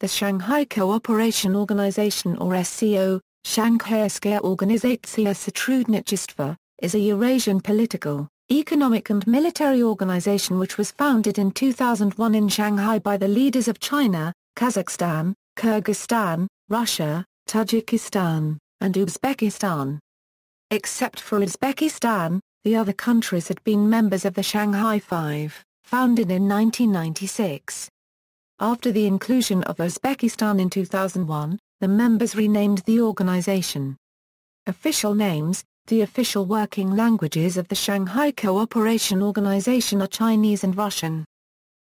The Shanghai Cooperation Organization or SCO, Shankhayskaya organizatsiya sotrudnichestva, is a Eurasian political, economic and military organization which was founded in 2001 in Shanghai by the leaders of China, Kazakhstan, Kyrgyzstan, Russia, Tajikistan, and Uzbekistan. Except for Uzbekistan, the other countries had been members of the Shanghai Five, founded in 1996. After the inclusion of Uzbekistan in 2001, the members renamed the organization. Official names: the official working languages of the Shanghai Cooperation Organization are Chinese and Russian.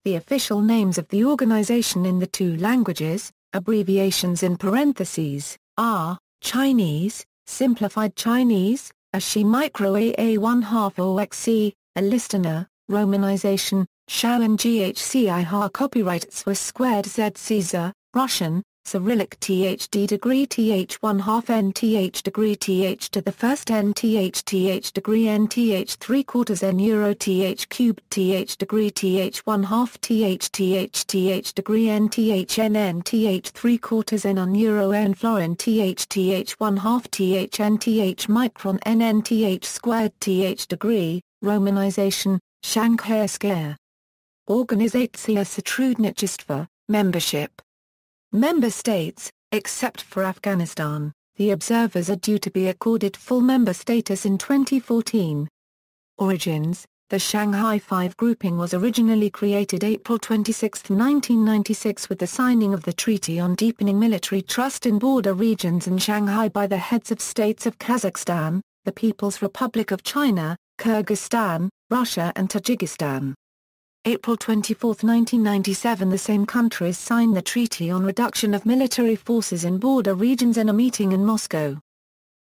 The official names of the organization in the two languages, abbreviations in parentheses, are Chinese, Simplified Chinese, ASHI Micro AA1/2 OXC, a listener, Romanization, Shanghai Copyright Swiss squared ZCZ, Russian, Cyrillic THD degree TH1/2 NTH degree TH to the first NTH TH degree NTH 3/4 N Euro TH cubed TH degree TH1/2 TH TH TH degree NTH N NTH 3/4 N on Euro N Florin TH TH1/2 TH NTH micron N NTH squared TH degree, Romanization, Shankhayskaya. Organizatsiya sotrudnichestva, membership. Member states, except for Afghanistan, the observers are due to be accorded full member status in 2014. Origins: the Shanghai Five grouping was originally created April 26, 1996 with the signing of the Treaty on Deepening Military Trust in Border Regions in Shanghai by the heads of states of Kazakhstan, the People's Republic of China, Kyrgyzstan, Russia and Tajikistan. April 24, 1997 the same countries signed the Treaty on Reduction of Military Forces in Border Regions in a meeting in Moscow.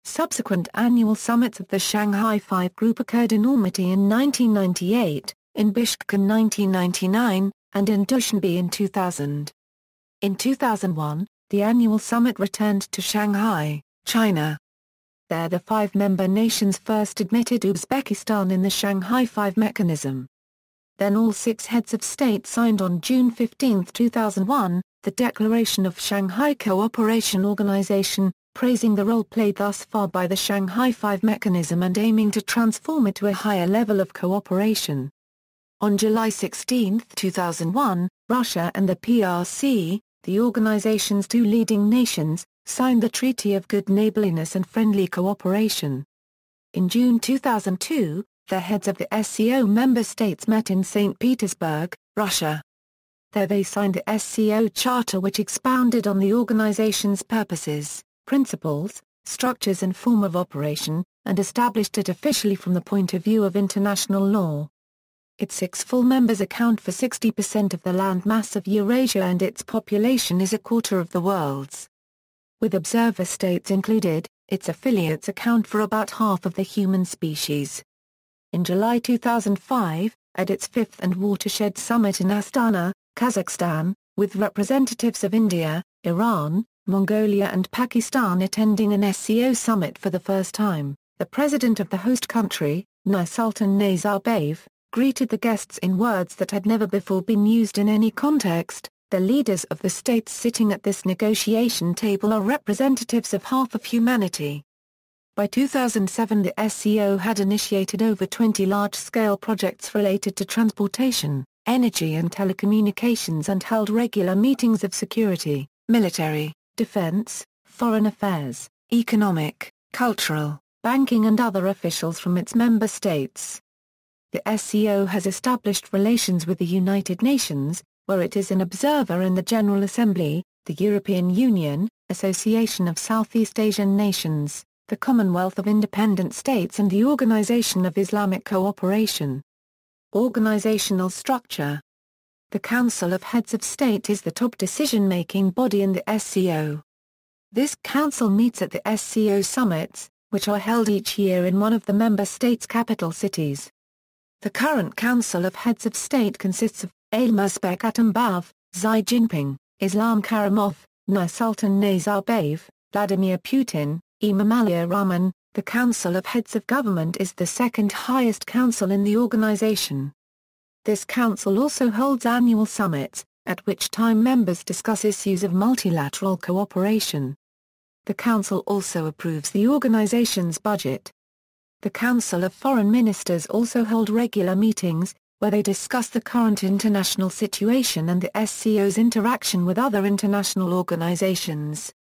Subsequent annual summits of the Shanghai Five Group occurred in Almaty in 1998, in Bishkek in 1999, and in Dushanbe in 2000. In 2001, the annual summit returned to Shanghai, China. There the five member nations first admitted Uzbekistan in the Shanghai Five mechanism. Then all six heads of state signed on June 15, 2001, the Declaration of Shanghai Cooperation Organization, praising the role played thus far by the Shanghai Five mechanism and aiming to transform it to a higher level of cooperation. On July 16, 2001, Russia and the PRC, the organization's two leading nations, signed the Treaty of Good Neighborliness and Friendly Cooperation. In June 2002, the heads of the SCO member states met in St. Petersburg, Russia. There they signed the SCO Charter which expounded on the organization's purposes, principles, structures and form of operation, and established it officially from the point of view of international law. Its six full members account for 60% of the land mass of Eurasia and its population is a quarter of the world's. With observer states included, its affiliates account for about half of the human species. In July 2005, at its fifth and watershed summit in Astana, Kazakhstan, with representatives of India, Iran, Mongolia and Pakistan attending an SCO summit for the first time, the president of the host country, Nursultan Nazarbayev, greeted the guests in words that had never before been used in any context. The leaders of the states sitting at this negotiation table are representatives of half of humanity. By 2007 the SCO had initiated over 20 large-scale projects related to transportation, energy and telecommunications and held regular meetings of security, military, defense, foreign affairs, economic, cultural, banking and other officials from its member states. The SCO has established relations with the United Nations, where it is an observer in the General Assembly, the European Union, Association of Southeast Asian Nations, the Commonwealth of Independent States and the Organization of Islamic Cooperation. Organizational structure. The Council of Heads of State is the top decision-making body in the SCO. This council meets at the SCO summits, which are held each year in one of the member states' capital cities. The current Council of Heads of State consists of Almazbek Atambayev, Xi Jinping, Islam Karimov, Nursultan Nazarbayev, Vladimir Putin, Emomali Rahman. The Council of Heads of Government is the second highest council in the organization. This council also holds annual summits, at which time members discuss issues of multilateral cooperation. The Council also approves the organization's budget. The Council of Foreign Ministers also hold regular meetings, where they discuss the current international situation and the SCO's interaction with other international organizations.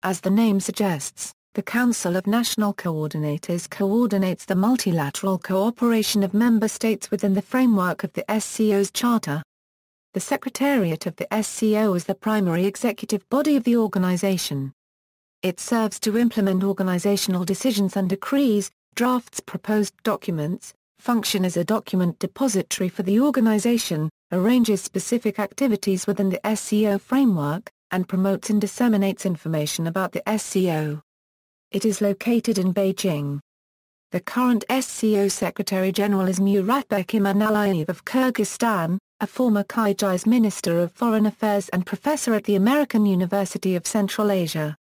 As the name suggests, the Council of National Coordinators coordinates the multilateral cooperation of member states within the framework of the SCO's charter. The Secretariat of the SCO is the primary executive body of the organization. It serves to implement organizational decisions and decrees, drafts proposed documents, function as a document depository for the organization, arranges specific activities within the SCO framework, and promotes and disseminates information about the SCO. It is located in Beijing. The current SCO Secretary-General is Muratbek Imanaliyev of Kyrgyzstan, a former Kyrgyz Minister of Foreign Affairs and professor at the American University of Central Asia.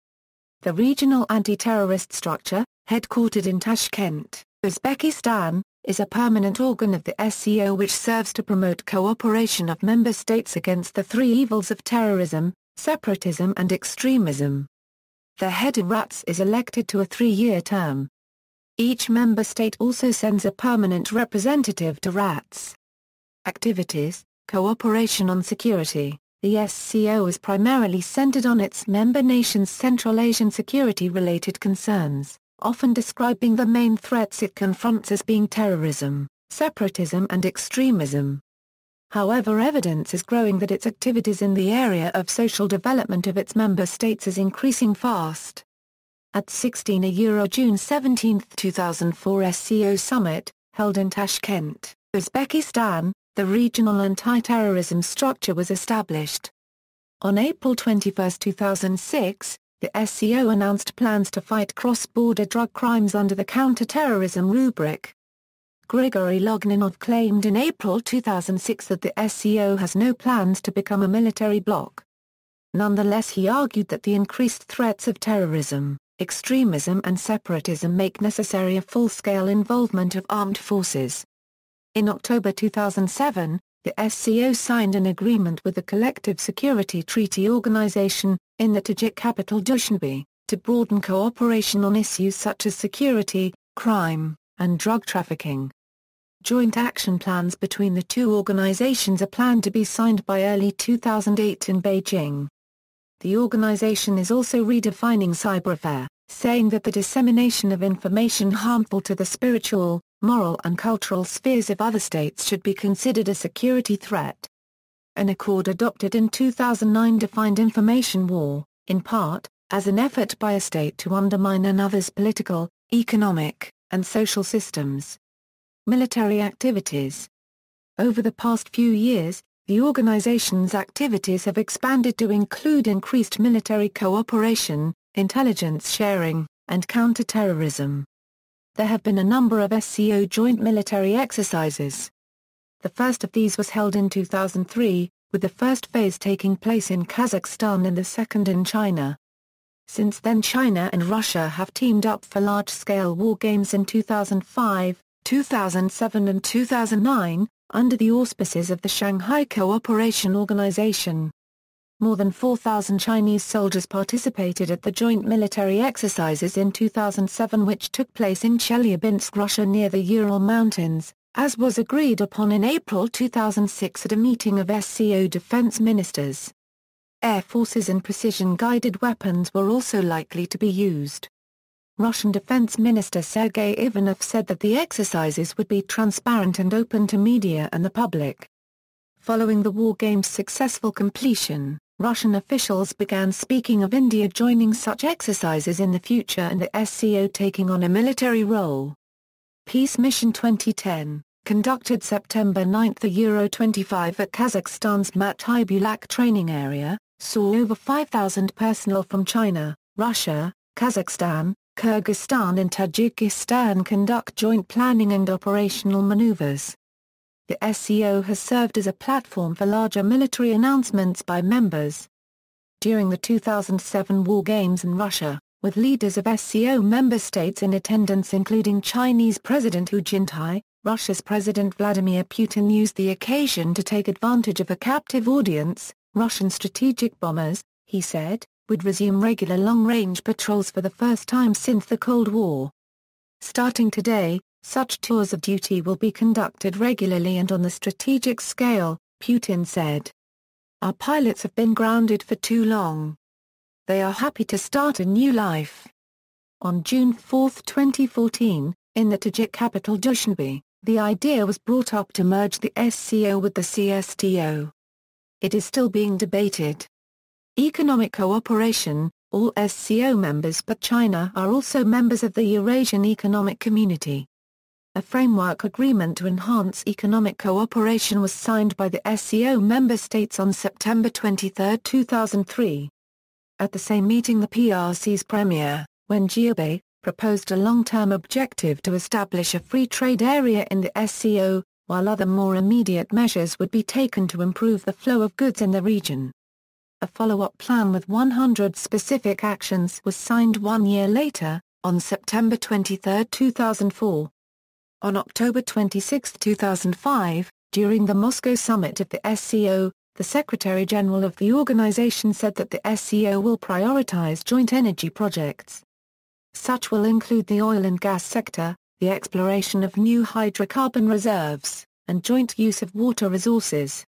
The regional anti-terrorist structure, headquartered in Tashkent, Uzbekistan, is a permanent organ of the SCO which serves to promote cooperation of member states against the three evils of terrorism, separatism and extremism. The head of RATS is elected to a 3-year term. Each member state also sends a permanent representative to RATS. Activities: cooperation on security. The SCO is primarily centered on its member nations' Central Asian security-related concerns, often describing the main threats it confronts as being terrorism, separatism and extremism. However, evidence is growing that its activities in the area of social development of its member states is increasing fast. At 16 June 17, 2004 SCO Summit, held in Tashkent, Uzbekistan, the regional anti-terrorism structure was established. On April 21, 2006, the SCO announced plans to fight cross-border drug crimes under the counter-terrorism rubric. Grigory Logninov claimed in April 2006 that the SCO has no plans to become a military bloc. Nonetheless, he argued that the increased threats of terrorism, extremism and separatism make necessary a full-scale involvement of armed forces. In October 2007, the SCO signed an agreement with the Collective Security Treaty Organization, in the Tajik capital Dushanbe, to broaden cooperation on issues such as security, crime, and drug trafficking. Joint action plans between the two organizations are planned to be signed by early 2008 in Beijing. The organization is also redefining cyberwarfare, saying that the dissemination of information harmful to the spiritual, moral and cultural spheres of other states should be considered a security threat. An accord adopted in 2009 defined information war, in part, as an effort by a state to undermine another's political, economic, and social systems. Military activities. Over the past few years, the organization's activities have expanded to include increased military cooperation, intelligence sharing, and counter-terrorism. There have been a number of SCO joint military exercises. The first of these was held in 2003, with the first phase taking place in Kazakhstan and the second in China. Since then, China and Russia have teamed up for large-scale war games in 2005, 2007 and 2009, under the auspices of the Shanghai Cooperation Organization. More than 4,000 Chinese soldiers participated at the joint military exercises in 2007, which took place in Chelyabinsk, Russia, near the Ural Mountains, as was agreed upon in April 2006 at a meeting of SCO defense ministers. Air forces and precision-guided weapons were also likely to be used. Russian Defense Minister Sergei Ivanov said that the exercises would be transparent and open to media and the public. Following the war games' successful completion, Russian officials began speaking of India joining such exercises in the future and the SCO taking on a military role. Peace Mission 2010, conducted September 9, the Euro 25 at Kazakhstan's Matai-Bulak training area, saw over 5,000 personnel from China, Russia, Kazakhstan, Kyrgyzstan and Tajikistan conduct joint planning and operational maneuvers. The SCO has served as a platform for larger military announcements by members. During the 2007 War Games in Russia, with leaders of SCO member states in attendance including Chinese President Hu Jintao, Russia's President Vladimir Putin used the occasion to take advantage of a captive audience. Russian strategic bombers, he said, would resume regular long-range patrols for the first time since the Cold War. Starting today, such tours of duty will be conducted regularly and on the strategic scale, Putin said. Our pilots have been grounded for too long. They are happy to start a new life. On June 4, 2014, in the Tajik capital Dushanbe, the idea was brought up to merge the SCO with the CSTO. It is still being debated. Economic cooperation. All SCO members but China are also members of the Eurasian Economic Community. A framework agreement to enhance economic cooperation was signed by the SCO member states on September 23, 2003. At the same meeting, the PRC's Premier, Wen Jiabei, proposed a long-term objective to establish a free trade area in the SCO, while other more immediate measures would be taken to improve the flow of goods in the region. A follow-up plan with 100 specific actions was signed 1 year later, on September 23, 2004. On October 26, 2005, during the Moscow summit of the SCO, the Secretary-General of the organization said that the SCO will prioritize joint energy projects. Such will include the oil and gas sector, the exploration of new hydrocarbon reserves, and joint use of water resources.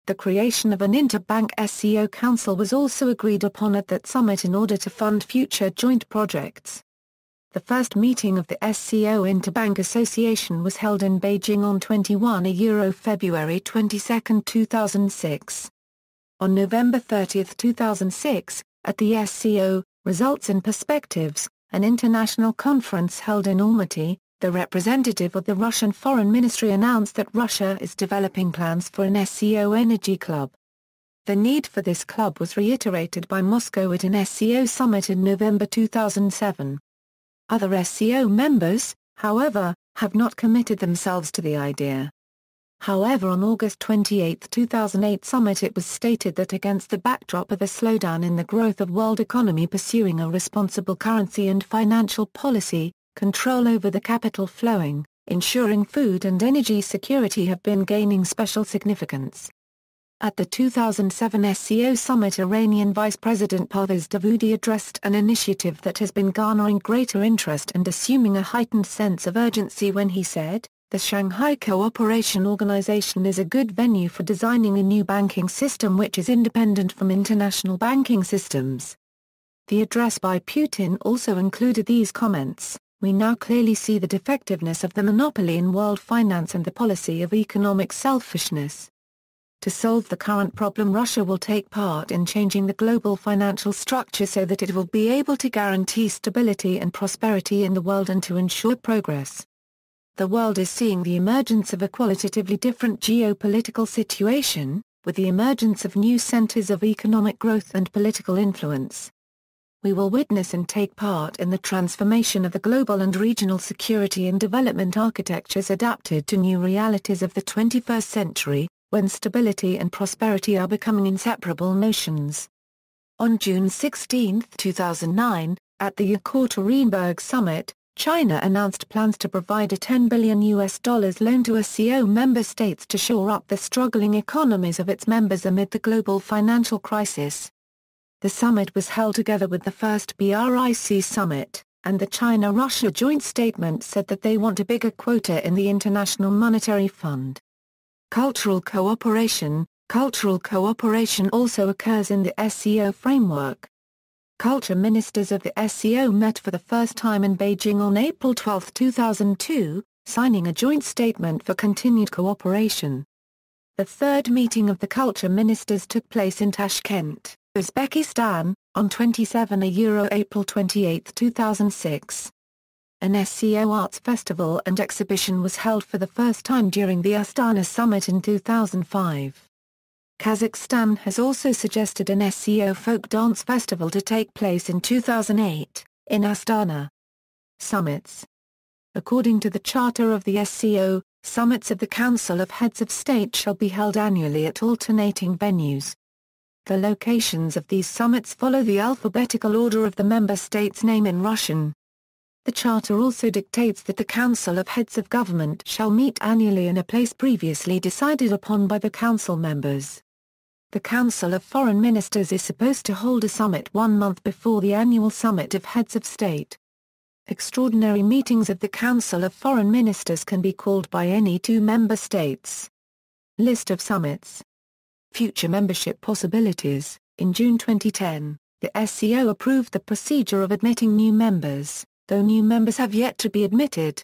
The creation of an interbank SCO council was also agreed upon at that summit in order to fund future joint projects. The first meeting of the SCO Interbank Association was held in Beijing on 21 February 22, 2006. On November 30, 2006, at the SCO, Results and Perspectives, an international conference held in Almaty, the representative of the Russian Foreign Ministry announced that Russia is developing plans for an SCO energy club. The need for this club was reiterated by Moscow at an SCO summit in November 2007. Other SCO members, however, have not committed themselves to the idea. However, on August 28, 2008 summit, it was stated that against the backdrop of a slowdown in the growth of world economy pursuing a responsible currency and financial policy, control over the capital flowing, ensuring food and energy security have been gaining special significance. At the 2007 SCO summit, Iranian Vice President Parvez Davoudi addressed an initiative that has been garnering greater interest and assuming a heightened sense of urgency when he said, "The Shanghai Cooperation Organization is a good venue for designing a new banking system which is independent from international banking systems." The address by Putin also included these comments: "We now clearly see the defectiveness of the monopoly in world finance and the policy of economic selfishness. To solve the current problem, Russia will take part in changing the global financial structure so that it will be able to guarantee stability and prosperity in the world and to ensure progress. The world is seeing the emergence of a qualitatively different geopolitical situation, with the emergence of new centers of economic growth and political influence. We will witness and take part in the transformation of the global and regional security and development architectures adapted to new realities of the 21st century, when stability and prosperity are becoming inseparable notions." On June 16, 2009, at the Yekaterinburg summit, China announced plans to provide a $10 billion loan to SCO member states to shore up the struggling economies of its members amid the global financial crisis. The summit was held together with the first BRIC summit, and the China-Russia joint statement said that they want a bigger quota in the International Monetary Fund. Cultural cooperation also occurs in the SCO framework. Culture ministers of the SCO met for the first time in Beijing on April 12, 2002, signing a joint statement for continued cooperation. The third meeting of the culture ministers took place in Tashkent, Uzbekistan, on 27 April 28, 2006. An SCO arts festival and exhibition was held for the first time during the Astana summit in 2005. Kazakhstan has also suggested an SCO folk dance festival to take place in 2008, in Astana. Summits. According to the Charter of the SCO, summits of the Council of Heads of State shall be held annually at alternating venues. The locations of these summits follow the alphabetical order of the member state's name in Russian. The Charter also dictates that the Council of Heads of Government shall meet annually in a place previously decided upon by the Council members. The Council of Foreign Ministers is supposed to hold a summit 1 month before the annual summit of Heads of State. Extraordinary meetings of the Council of Foreign Ministers can be called by any 2 member states. List of summits. Future membership possibilities. In June 2010, the SCO approved the procedure of admitting new members, though new members have yet to be admitted.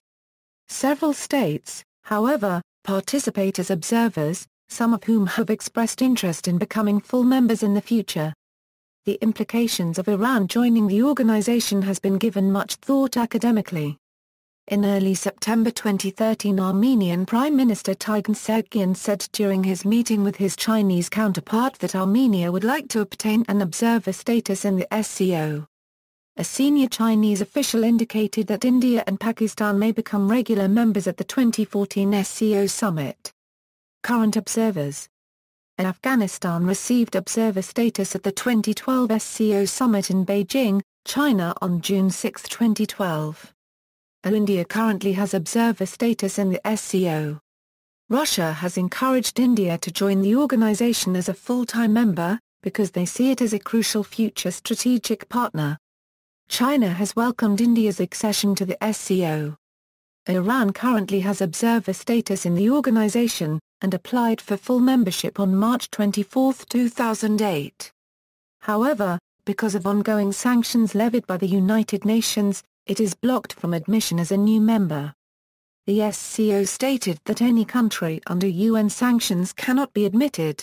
Several states, however, participate as observers, some of whom have expressed interest in becoming full members in the future. The implications of Iran joining the organization has been given much thought academically. In early September 2013, Armenian Prime Minister Tigran Sergian said during his meeting with his Chinese counterpart that Armenia would like to obtain an observer status in the SCO. A senior Chinese official indicated that India and Pakistan may become regular members at the 2014 SCO summit. Current observers. Afghanistan received observer status at the 2012 SCO summit in Beijing, China on June 6, 2012. India currently has observer status in the SCO. Russia has encouraged India to join the organization as a full-time member, because they see it as a crucial future strategic partner. China has welcomed India's accession to the SCO. Iran currently has observer status in the organization, and applied for full membership on March 24, 2008. However, because of ongoing sanctions levied by the United Nations, it is blocked from admission as a new member. The SCO stated that any country under UN sanctions cannot be admitted.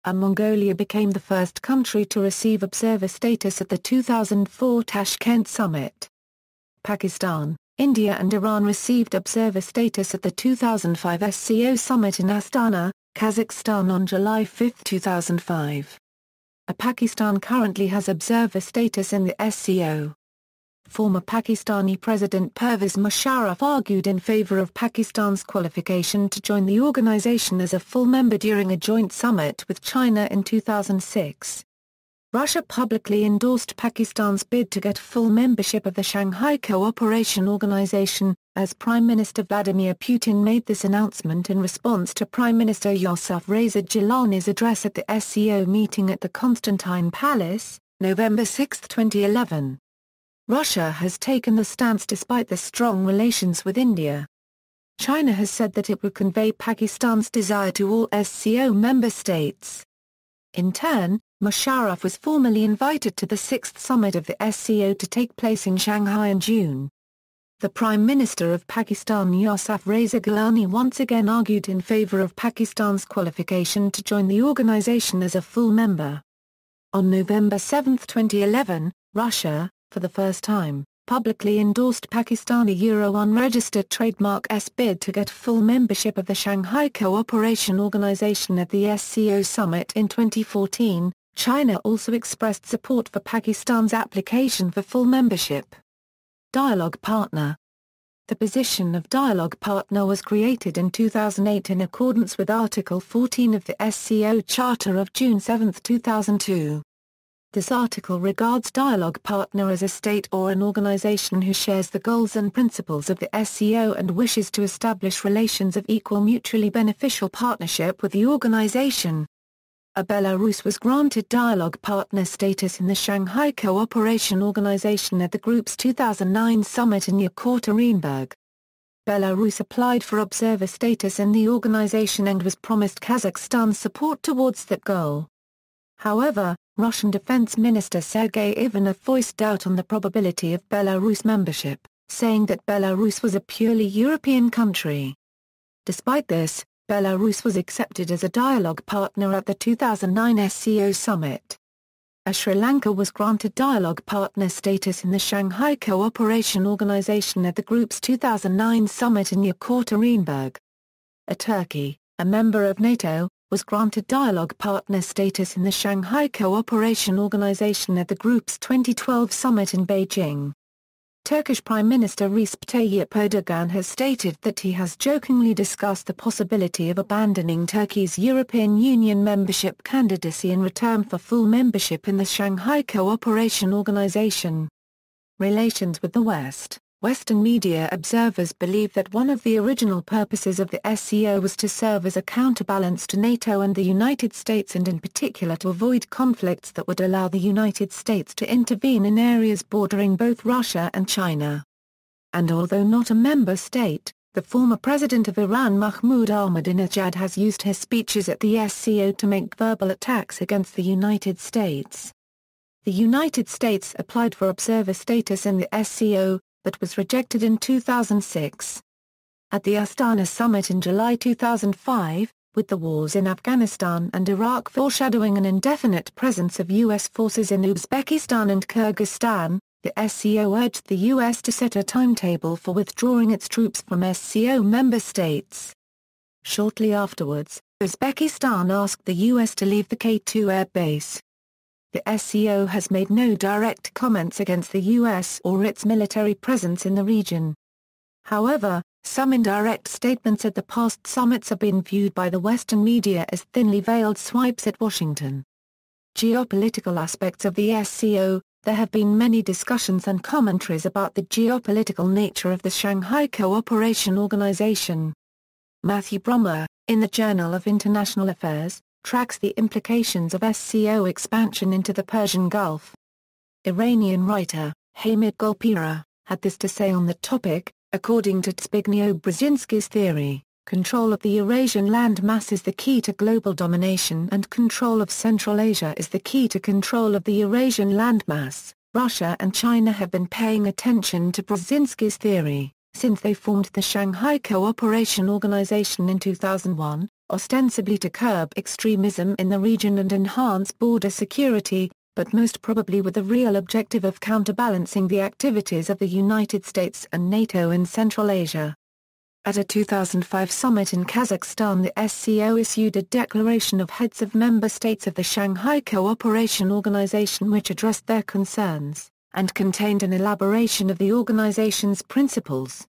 Mongolia became the first country to receive observer status at the 2004 Tashkent summit. Pakistan, India and Iran received observer status at the 2005 SCO summit in Astana, Kazakhstan on July 5, 2005. Pakistan currently has observer status in the SCO. Former Pakistani President Pervez Musharraf argued in favor of Pakistan's qualification to join the organization as a full member during a joint summit with China in 2006. Russia publicly endorsed Pakistan's bid to get full membership of the Shanghai Cooperation Organization, as Prime Minister Vladimir Putin made this announcement in response to Prime Minister Yousaf Reza Gilani's address at the SCO meeting at the Constantine Palace, November 6, 2011. Russia has taken the stance despite the strong relations with India. China has said that it would convey Pakistan's desire to all SCO member states. In turn, Musharraf was formally invited to the 6th summit of the SCO to take place in Shanghai in June. The Prime Minister of Pakistan Yousaf Reza Gilani once again argued in favor of Pakistan's qualification to join the organization as a full member. On November 7, 2011, Russia, for the first time, publicly endorsed Pakistani unregistered trademark's bid to get full membership of the Shanghai Cooperation Organization at the SCO summit in 2014. China also expressed support for Pakistan's application for full membership. Dialogue partner. The position of dialogue partner was created in 2008 in accordance with Article 14 of the SCO Charter of June 7, 2002. This article regards dialogue partner as a state or an organization who shares the goals and principles of the SCO and wishes to establish relations of equal mutually beneficial partnership with the organization. Belarus was granted dialogue partner status in the Shanghai Cooperation Organization at the group's 2009 summit in Yekaterinburg. Belarus applied for observer status in the organization and was promised Kazakhstan's support towards that goal. However, Russian Defense Minister Sergei Ivanov voiced doubt on the probability of Belarus membership, saying that Belarus was a purely European country. Despite this, Belarus was accepted as a dialogue partner at the 2009 SCO summit. Sri Lanka was granted dialogue partner status in the Shanghai Cooperation Organization at the group's 2009 summit in Yekaterinburg. Turkey, a member of NATO, was granted dialogue partner status in the Shanghai Cooperation Organization at the group's 2012 summit in Beijing. Turkish Prime Minister Recep Tayyip Erdogan has stated that he has jokingly discussed the possibility of abandoning Turkey's European Union membership candidacy in return for full membership in the Shanghai Cooperation Organization. Relations with the West. Western media observers believe that one of the original purposes of the SCO was to serve as a counterbalance to NATO and the United States, and in particular to avoid conflicts that would allow the United States to intervene in areas bordering both Russia and China. And although not a member state, the former president of Iran Mahmoud Ahmadinejad has used his speeches at the SCO to make verbal attacks against the United States. The United States applied for observer status in the SCO, but was rejected in 2006. At the Astana summit in July 2005, with the wars in Afghanistan and Iraq foreshadowing an indefinite presence of U.S. forces in Uzbekistan and Kyrgyzstan, the SCO urged the U.S. to set a timetable for withdrawing its troops from SCO member states. Shortly afterwards, Uzbekistan asked the U.S. to leave the K2 air base. The SCO has made no direct comments against the U.S. or its military presence in the region. However, some indirect statements at the past summits have been viewed by the Western media as thinly veiled swipes at Washington. Geopolitical aspects of the SCO. There have been many discussions and commentaries about the geopolitical nature of the Shanghai Cooperation Organization. Matthew Brummer, in the Journal of International Affairs, tracks the implications of SCO expansion into the Persian Gulf. Iranian writer, Hamid Golpira, had this to say on the topic: according to Zbigniew Brzezinski's theory, control of the Eurasian landmass is the key to global domination, and control of Central Asia is the key to control of the Eurasian landmass. Russia and China have been paying attention to Brzezinski's theory since they formed the Shanghai Cooperation Organization in 2001, ostensibly to curb extremism in the region and enhance border security, but most probably with the real objective of counterbalancing the activities of the United States and NATO in Central Asia. At a 2005 summit in Kazakhstan, the SCO issued a declaration of heads of member states of the Shanghai Cooperation Organization which addressed their concerns, and contained an elaboration of the organization's principles.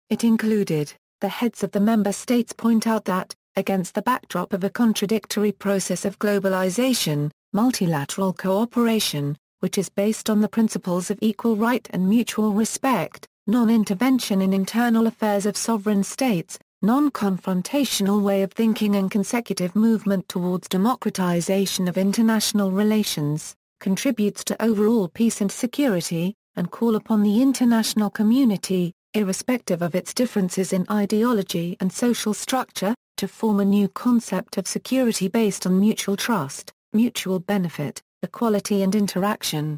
It included, the heads of the member states point out that, against the backdrop of a contradictory process of globalization, multilateral cooperation, which is based on the principles of equal right and mutual respect, non-intervention in internal affairs of sovereign states, non-confrontational way of thinking and consecutive movement towards democratization of international relations, contributes to overall peace and security, and call upon the international community, irrespective of its differences in ideology and social structure, to form a new concept of security based on mutual trust, mutual benefit, equality and interaction.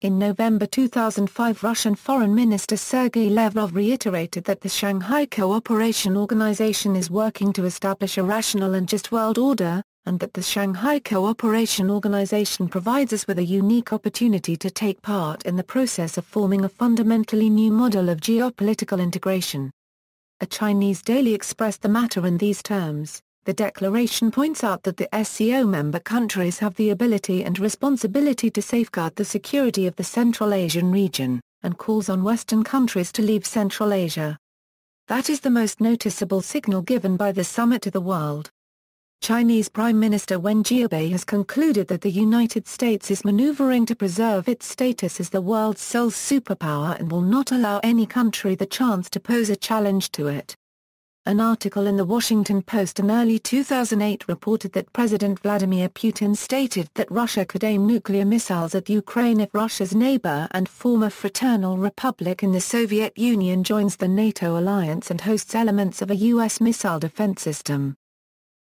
In November 2005, Russian Foreign Minister Sergei Lavrov reiterated that the Shanghai Cooperation Organization is working to establish a rational and just world order, and that the Shanghai Cooperation Organization provides us with a unique opportunity to take part in the process of forming a fundamentally new model of geopolitical integration. A Chinese daily expressed the matter in these terms. The declaration points out that the SCO member countries have the ability and responsibility to safeguard the security of the Central Asian region, and calls on Western countries to leave Central Asia. That is the most noticeable signal given by the summit to the world. Chinese Prime Minister Wen Jiabei has concluded that the United States is maneuvering to preserve its status as the world's sole superpower and will not allow any country the chance to pose a challenge to it. An article in the Washington Post in early 2008 reported that President Vladimir Putin stated that Russia could aim nuclear missiles at Ukraine if Russia's neighbor and former fraternal republic in the Soviet Union joins the NATO alliance and hosts elements of a U.S. missile defense system.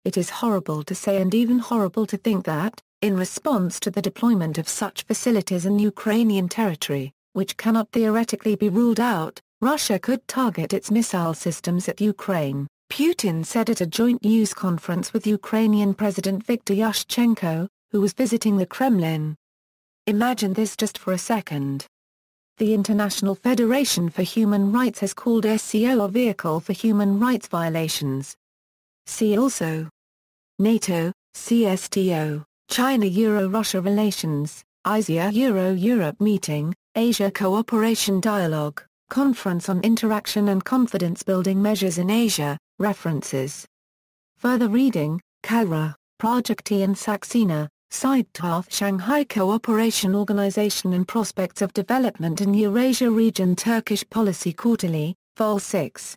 It is horrible to say and even horrible to think that, in response to the deployment of such facilities in Ukrainian territory, which cannot theoretically be ruled out, Russia could target its missile systems at Ukraine, Putin said at a joint news conference with Ukrainian President Viktor Yushchenko, who was visiting the Kremlin. Imagine this just for a second. The International Federation for Human Rights has called SCO a vehicle for human rights violations. See also: NATO, CSTO, China-Euro-Russia relations, Asia-Euro-Europe meeting, Asia Cooperation Dialogue, Conference on Interaction and Confidence-Building Measures in Asia, references. Further reading: Kalra, Prajakti and Saxena, Sidepath Shanghai Cooperation Organization and Prospects of Development in Eurasia Region Turkish Policy Quarterly, Vol 6.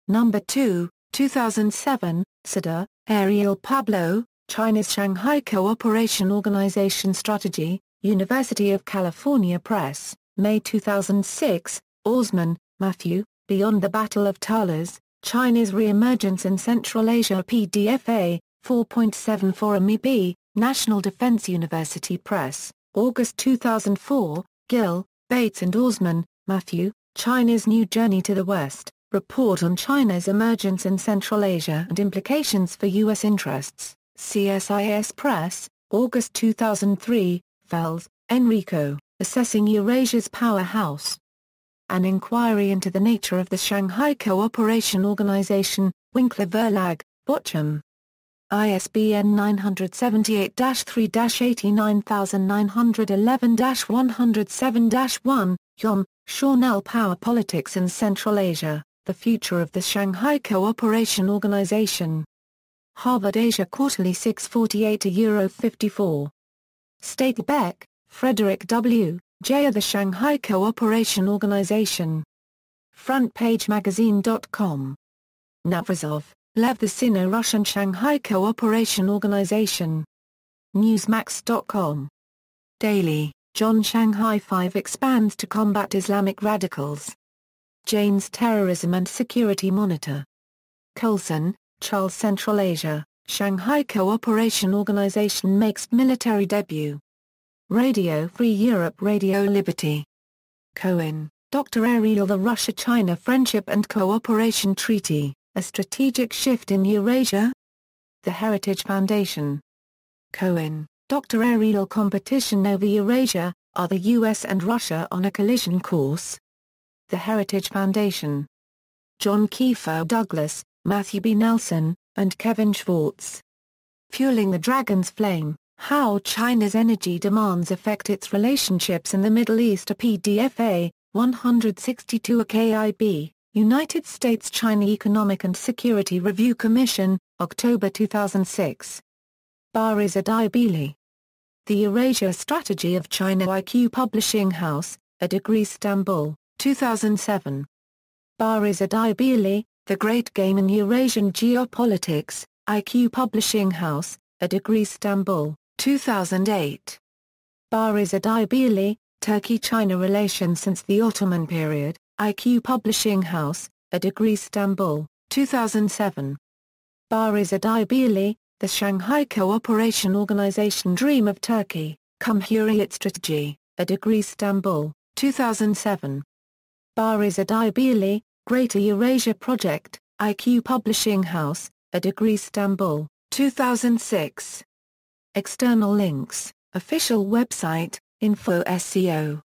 Number 2, 2007, Sada, Ariel Pablo, China's Shanghai Cooperation Organization Strategy, University of California Press, May 2006, Orsman, Matthew, Beyond the Battle of Talas, China's Re-Emergence in Central Asia PDF-A, 4.74 MB, National Defense University Press, August 2004, Gill, Bates and Orsman, Matthew, China's New Journey to the West, Report on China's Emergence in Central Asia and Implications for U.S. Interests, CSIS Press, August 2003, Fels, Enrico, Assessing Eurasia's Powerhouse. An Inquiry into the Nature of the Shanghai Cooperation Organization, Winkler Verlag, Bochum. ISBN 978-89911-107-1, Yom, Shawnell Power Politics in Central Asia, The Future of the Shanghai Cooperation Organization. Harvard Asia Quarterly 648-54. Stadelbeck, Frederick W., J. The Shanghai Cooperation Organization. FrontPageMagazine.com. Navrazov, Lev. The Sino-Russian Shanghai Cooperation Organization. Newsmax.com. Daily, John. Shanghai Five expands to combat Islamic radicals. Jane's Terrorism and Security Monitor. Colson, Charles. Central Asia, Shanghai Cooperation Organization makes military debut. Radio Free Europe, Radio Liberty. Cohen, Dr. Ariel. The Russia-China Friendship and Cooperation Treaty, A Strategic Shift in Eurasia? The Heritage Foundation. Cohen, Dr. Ariel. Competition over Eurasia, Are the U.S. and Russia on a collision course? The Heritage Foundation. John Kiefer Douglas, Matthew B. Nelson, and Kevin Schwartz. Fueling the Dragon's Flame, How China's Energy Demands Affect Its Relationships in the Middle East. A PDF-A, 162. A KIB, United States-China Economic and Security Review Commission, October 2006. Bariz Adibili. The Eurasia Strategy of China. IQ Publishing House, A Degree Istanbul, 2007. Bariz Adibili, The Great Game in Eurasian Geopolitics, IQ Publishing House, A Degree Istanbul, 2008. Bariz Adibili, Turkey-China Relations Since the Ottoman Period, IQ Publishing House, A Degree Istanbul, 2007. Bariz Adibili, The Shanghai Cooperation Organization Dream of Turkey, Cumhuriyet Strategy, A Degree Istanbul, 2007. Bariz Adibili, Greater Eurasia Project, IQ Publishing House, A Degree Istanbul, 2006. External links, official website, Info SEO.